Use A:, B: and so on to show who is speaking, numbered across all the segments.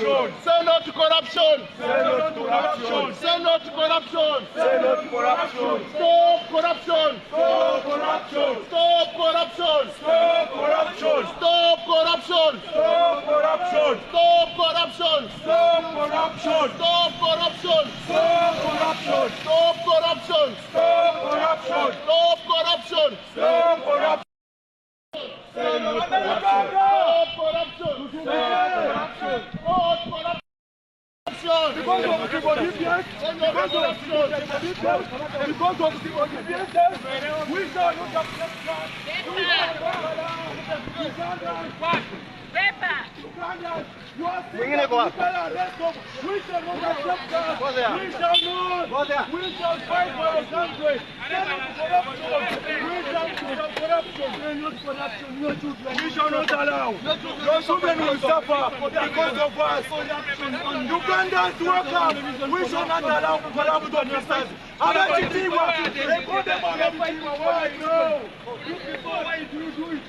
A: corruption. Say no to corruption. Say no to corruption. Say no to corruption. Say no to corruption. Stop corruption. Stop corruption. Stop corruption. Stop corruption. Stop corruption. Stop corruption. Stop corruption. Stop corruption. Stop corruption. Stop corruption. Stop corruption. Stop corruption. Stop corruption. Stop corruption. Say no to corruption. Stop corruption. Stop corruption. Because of disobedience, because of disobedience, because of disobedience, we shall not accept that. We shall not accept that. We shall fight for our country. We shall not allow. Your children will suffer because of us. Ugandans work up. We shall not allow corrupt officers. They call them why? No. Why do you do it?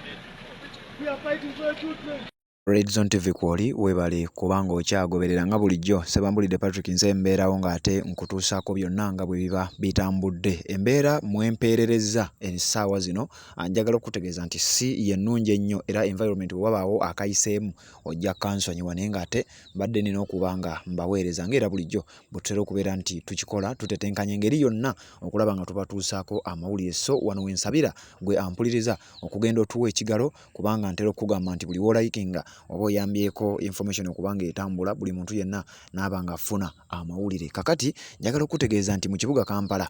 A: We are fighting for your children.
B: Red Zone TV kwoli webale kubanga okyagoberera nga bulijjo sebambulidde Patrick Nzembeerawo ng'ate nkutuusaako byonna nga bwe biba bitambudde. Embeera mwempeerereza ensaawa zino njagala okutegeeza nti si yennungi ennyo era environment bwe wabaawo akayiseemu ojja kansonyiwa naye ng'ate mbadde nina okuba nga mbaweereza ng'era bulijjo bwe tutera okubeera nti tukikola tutetenkanya engeri yonna okulaba nga tubatuusaako amawulire. So wano wensabira gwe ampuliriza okugenda otuwa ekigalo kubanga ntera okugamba nti buli wolayikinga oba oyambyeko information okubanga etambula buli muntu yenna n'abanga afuna amawulire. Kakati njagala okutegeeza nti mu kibuga Kampala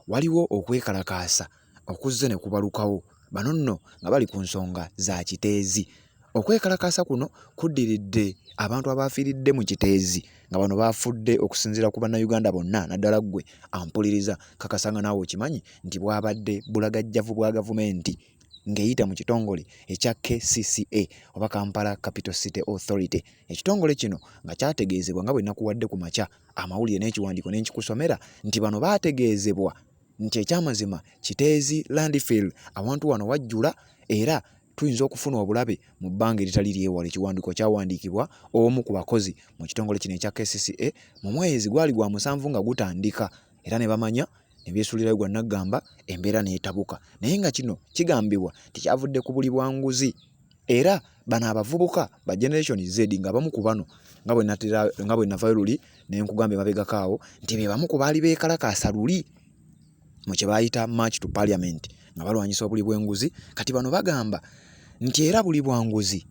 B: waliwo okwekalakaasa okuzze ne kubalukawo bano nno nga bali ku nsonga za kiteezi. Okwekalakaasa kuno kuddiridde abantu abafiiridde mu kiteezi nga bano baafudde okusinziira ku bannayuganda bonna naddala ggwe ampuliriza kakasanga naawe okimanyi nti bwabadde bulagajjavu bwa gavumenti ng'eyita mu kitongole ekya KCCA oba Kampala Capital City Authority. Ekitongole kino nga kyategeezebwa nga bwe nakuwadde ku makya amawulire n'ekiwandiiko n'ekikusomera nti bano baategeezebwa nti ekyamazima kiteezi landfill awantu wano wajjula era tuyinza okufuna obulabe mu bbanga eritali lyewala. Ekiwandiiko kyawandiikibwa omu ku bakozi mu kitongole kino ekya KCCA mu mwezi gwali gwa 7 nga gutandika era ne bamanya ebyesuulirayo gwa naggamba embeera n'etabuka. Naye nga kino kigambibwa tikyavudde ku buli bwanguzi era bano abavubuka ba Generation Z nga bamu ku bano nga bwe navayo luli ne nkugamba emabegako awo nti be bamu ku baali beekalakaasa luli mu kye baayita March to Parliament nga balwanyisa obuli bw'enguzi. Kati bano bagamba nti era buli bwanguzi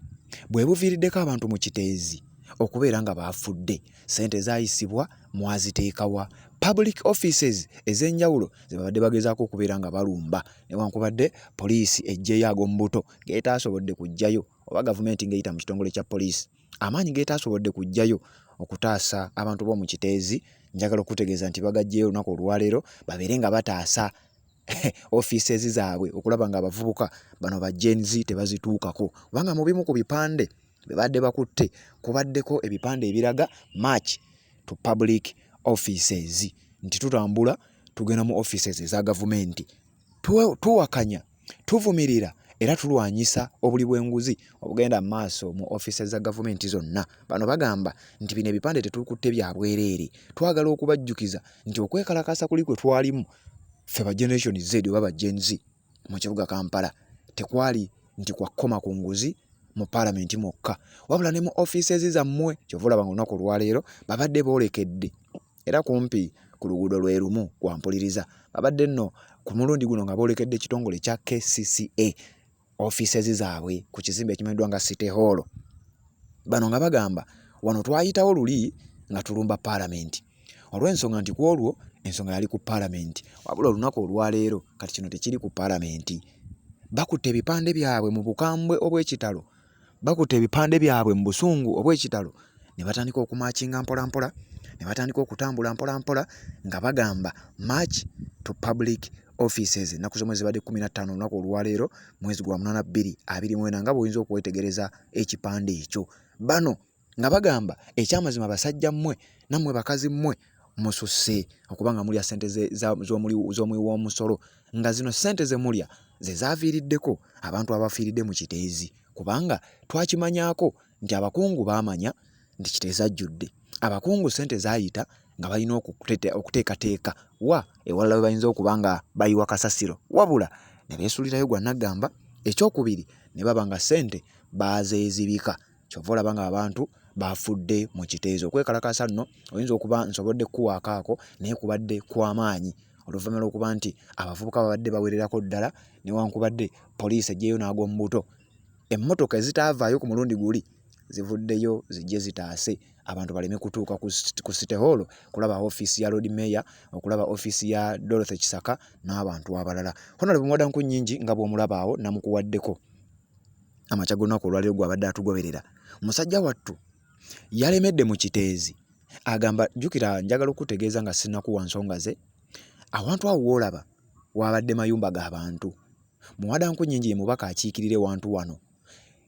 B: bwe buviiriddeko abantu mu kiteezi okubeera nga baafudde ssente zaayisibwa mwaziteekawa public offices ez'enjawulo ze babadde bagezaako okubeera nga balumba newankubadde poliisi ejjeeyo ag'omu buto geetaasobodde kujjayo oba gavumenti ng'eyita mu kitongole kya poliisi amaanyi geetaasobodde kujjayo okutaasa abantu b'omu kiteezi. Njagala okutegeeza nti bagajjeyo olunaku olwaleero babeere nga bataasa offices zaabwe okulaba nga abavubuka bano ba Gen Z tebazituukako kubanga mu bimu ku bipande bebadde bakutte kubaddeko ebipande ebiraga March to public offices nti tutambula tugenda mu offices eza gavumenti tuwakanya tuvumirira era tulwanyisa obuli bw'enguzi obugenda maaso mu offices za gavumenti zonna. Bano bagamba nti bino ebipande tetukutte bya bwereere twagala okubajjukiza nti okwekalakaasa kuli kwe twalimu ffe ba Generation Z oba ba Gen Z mu kibuga Kampala tekwali nti kwakoma ku nguzi mu Parliament mwokka wabula ne mu offices zammwe kyovulaba nga olunaku olwaleero babadde boolekedde era kumpi ku luguudo lwe lumu wampuliriza babadde nno ku mulundi guno nga boolekedde ekitongole kya KCCA offices zaabwe ku kizimbe ekimanyiddwa nga City Hall. Bano nga bagamba wano twayitawo luli nga tulumba Parliament olw'ensonga nti ku olwo ensonga yali ku Parliament wabula olunaku olwaleero kati kino tekiri ku Parliament. Bakutte ebipande byabwe mu bukambwe obw'ekitalo bakutte ebipande byabwe mu busungu obw'ekitalo ne batandika okumakinga mpolampola ne batandika okutambula mpolampola nga bagamba March to public offices. Ennaku zomwe zibadde 15 olunaku olwaleero mwezi gwa 8/24 nga bw'oyinza okwetegereza ekipande ekyo. Bano nga bagamba ekyamazima basajja mmwe nammwe bakazi mmwe mususse okubanga mulya ssente z'omuwi w'omusolo nga zino ssente ze mulya ze zaaviiriddeko abantu abafiiridde mu kiteezi kubanga twakimanyaako nti abakungu baamanya nti Kiteesa ajjudde. Abakungu ssente zaayita nga balina okuteekateeka wa ewalala we bayinza okuba nga bayiwa kasasiro, wabula ne beesuulirayo gwa Naggamba. Ekyokubiri ne baba nga ssente baazeezibika. Kyova olaba nga abantu bafudde mu kiteezo. Okwekalakaasa nno oyinza okuba nsobodde kuwaakaako naye kubadde kw'amaanyi oluvannyuma lw'okuba nti abavubuka babadde bawererako ddala newankubadde poliisi ejjeyo n'ag'omu buto. Emmotoka ezitaavaayo ku mulundi guli zivuddeyo zijje zitaase abantu baleme kutuuka ku City Hall kulaba ofiisi ya Lord Mayor, okulaba ofiisi ya Dorothy Kisaka n'abantu abalala. Honorable Mwadankunnyingi nga bw'omulaba awo namukuwaddeko amakya g'olunaku olwaleero gw'abadde atugoberera. Musajja wattu yalemedde mu kiteezi agamba, jjukira njagala okutegeeza nga sinnakuwa nsonga ze, awantu awo w'olaba wabadde mayumba g'abantu. Mwadankunnyingi ye mubaka akiikirire wantu wano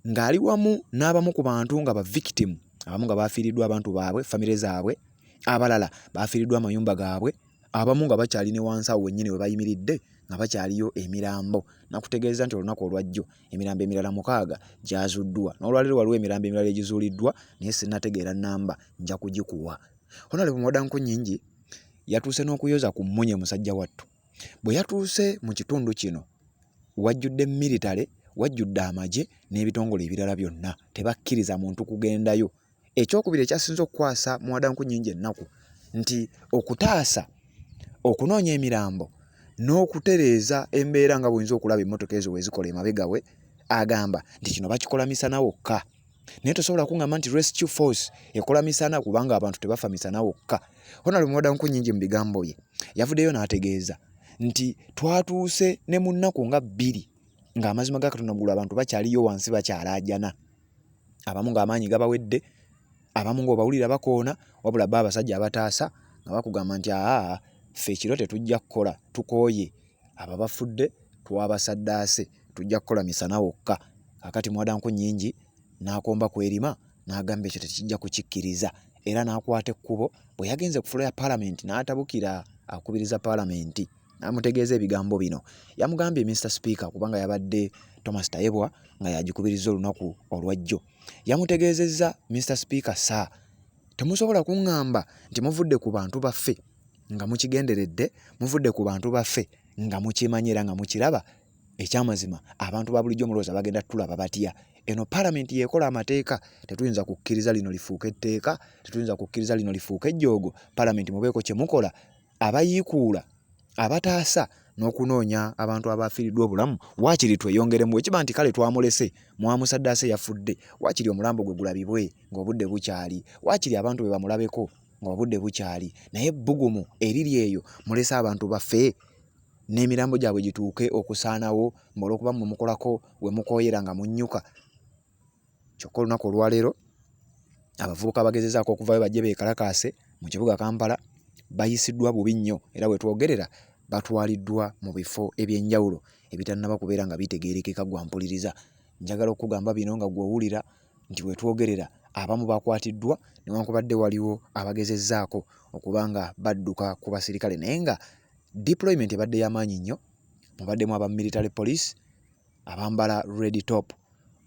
B: ng'ali wamu n'abamu ku bantu nga ba victim, abamu nga baafiiriddwa abantu baabwe, famire zaabwe, abalala baafiiriddwa amayumba gaabwe, abamu nga bakyali ne wansi awo wennyini we bayimiridde nga bakyaliyo emirambo. Nakutegeeza nti olunaku olwajjo emirambo emirala 6 gyazuddwa, n'olwaleero waliwo emirambo emirala egizuuliddwa naye sinnategeera nnamba, nja kugikuwa. Honorable Mwadankunnyingi yatuuse n'okuyoza ku mmunye musajja wattu. Bwe yatuuse mu kitundu kino wajjudde military, wajjudde amagye n'ebitongole ebirala byonna, tebakkiriza muntu kugendayo. Ekyokubiri ekyasinze okukwasa Mwadankunnyingi ennaku nti okutaasa, okunoonya emirambo n'okutereeza embeera nga bw'oyinza okulaba emmotoka ezo wezikola emabega we, agamba nti kino bakikola misana wokka. Naye tosobola kuŋŋamba nti rescue force ekola misana kubanga abantu tebafa misana wokka. Honorable Mwadankunnyingi mu bigambo bye yavuddeyo n'ategeeza nti twatuuse ne mu nnaku nga 2 ng'amazima ga Katonda gulu abantu bakyaliyo wansi bakyalaajana, abamu ng'amaanyi gabawedde, abamu ng'obawulira bakoona, wabula bba abasajja abataasa nga bakugamba nti ffe ekiro tetujja kukola, tukooye, abo bafudde twabasaddaase, tujja kukola misana wokka. Kakati Mwadankunnyingi n'akomba kwerima n'agamba ekyo tekijja kukikkiriza, era n'akwata ekkubo. Bwe yagenze ku fulo ya Paalamenti n'atabukira akubiriza Paalamenti n'amutegeeza ebigambo bino. Yamugambye Mr. Speaker kubanga yabadde Thomas Tayebwa nga yagikubiriza olunaku olwajjo. Yamutegeezezza Mr. Speaker, temusobola kuŋŋamba nti muvudde ku bantu baffe nga mukigenderedde, muvudde ku bantu baffe nga mukimanyi era nga mukiraba. Ekyamazima abantu ba bulijjo mulowooza bagenda tulaba batya? Eno Paalamenti yekola amateeka, tetuyinza kukkiriza lino lifuuke etteeka, tetuyinza kukkiriza lino lifuuke ejjoogo. Paalamenti mubeeko kye mukola, abayiikuula, abataasa n'okunoonya abantu abafiiriddwa obulamu, waakiri tweyongeremu. Ekiba nti kale twamulese, mwamusaddaase yafudde, waakiri omulambo gwe gulabibwe ng'obudde bukyali, waakiri abantu be bamulabeko ng'obudde bukyali, naye ebbugumu eriri eyo mulese abantu baffe n'emirambo gyabwe gituuke okusaanawo olw'okuba mmwe mukolako we mukooyera nga munnyuka. Kyokka olunaku olwaleero abavubuka bagezezaako okuvayo bajje beekalakaase mu kibuga Kampala bayisiddwa bubi nnyo, era bwe twogerera batwaliddwa mu bifo eby'enjawulo ebitannaba kubeera nga bitegeerekeka gwa mpuliriza. Njagala okugamba bino nga gw'owulira nti bwe twogerera abamu bakwatiddwa newankubadde waliwo abagezezzaako okuba nga badduka ku basirikale, naye nga deployment ebadde y'amaanyi nnyo. Mubaddemu aba military police abambala red top,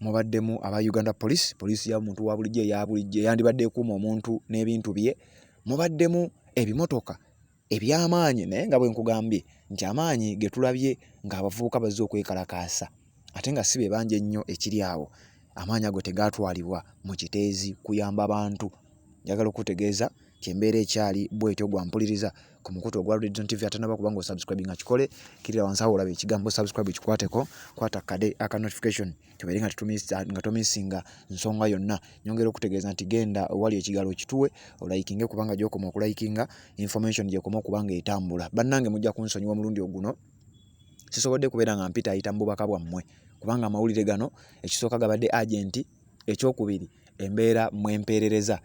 B: mubaddemu aba Uganda police, poliisi ya muntu wa bulijjo eyandibadde ekuuma omuntu n'ebintu bye, mubaddemu ebimotoka eby'amaanyi. Naye nga bwe nkugambye nti amaanyi ge tulabye ng'abavubuka bazze okwekalakaasa ate nga si be bangi ennyo ekiri awo, amaanyi ago tegaatwalibwa mu kiteezi kuyamba abantu. Njagala okutegeeza kyembeera ekyali bwetyo gwa mpuliriza ku mukutu ogwa Redemption TV. Atanaba kuba ng'osubscribing akikole, kirira wansi awo olabe ekigambo subscribe kikwateko, kwata kade aka notification kibeere nga tomisinga nsonga yonna. Nyongera okutegeeza nti genda owali ekigalo kituwe olayikinge kubanga gy'okoma okulayikinga information gy'ekoma okuba nga etambula. Bannange mujja kunsonyiwa mulundi oguno sisobodde kubeera nga mpita ayita mu bubaka bwammwe kubanga amawulire gano ekisooka gabadde agenti, ekyokubiri embeera mwempeerereza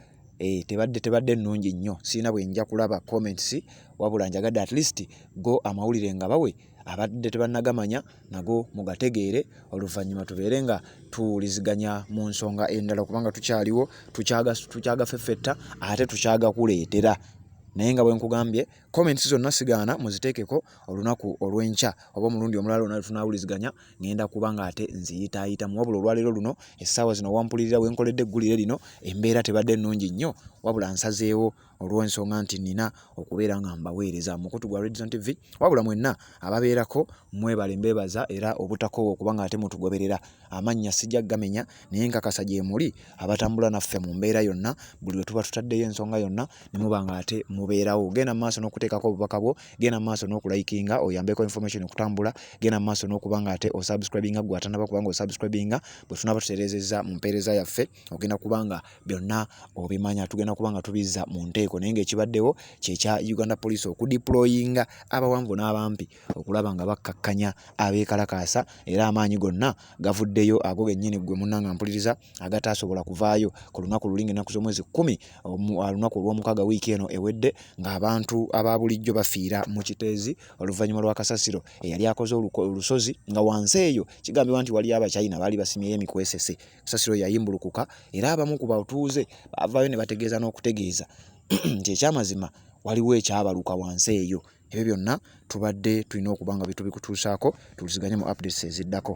B: tebadde nnungi nnyo. Siina bwe nja kulaba comments, wabula njagadde at least go amawulire nga bawe abadde tebannagamanya nago mugategeere, oluvannyuma tubeere nga tuwuliziganya mu nsonga endala kubanga tukyaliwo, tukyagafeffetta ate tukyagakuleetera. naye nga bwe nkugambye comments zonna sigaana muziteekeko olunaku olw'enkya oba omulundi omulala lwonna tunaawuliziganya ngenda kuba nga ate nziyitaayitamu wabula olwaleero luno essaawa zino wampulirira we nkoledde eggulire lino embeera tebadde nnungi nnyo wabula nsazeewo olw'ensonga nti nina okubeera nga mbaweereza mukutu gwa Red Zone TV wabula mwenna ababeerako mwebale mbeebaza era obutakoowa okuba nga ate mutugoberera amannya sijja gamenya naye nkakasa gye muli abatambula naffe mu mbeera yonna buli lwe tuba tutaddeyo ensonga yonna ne muba nga ate mubeerawo genda mu maaso n'okuteekako obubaka bwo genda mu maaso n'okulayikinga oyambeko information okutambula genda mu maaso n'okuba nga ate osubscribinga gwe atanaba kuba nga osubscribinga bwe tunaba tutereezezza mu mpeereza yaffe ogenda kuba nga byonna obimanya tugenda kuba nga tubizza mu nteeko naye ng'ekibaddewo kyekya Uganda Police okudeployinga abawanvu n'abampi okulaba nga bakkakkanya abeekalakaasa era amaanyi gonna gavuddeyo ago gennyini gwe munnanga mpuliriza agataasobola kuvaayo ku lunaku lulinga ennaku z'omwezi 10 lunaku olw'omukaaga wiiki eno ewedde ng'abantu aba bulijjo bafiira mu kiteezi oluvannyuma lwa kasasiro eyali akoze olusozi nga wansi eyo kigambibwa nti waliyo abachina baali basimyeyo emikwesese kasasiro yayimbulukuka era abamu ku batuuze bavaayo ne bategeeza n'okutegeeza nti ekyamazima waliwo ekyabaluka wansi eyo ebyo byonna tubadde tulina okuba nga bitubikutuusaako tuliziganye mu updates eziddako.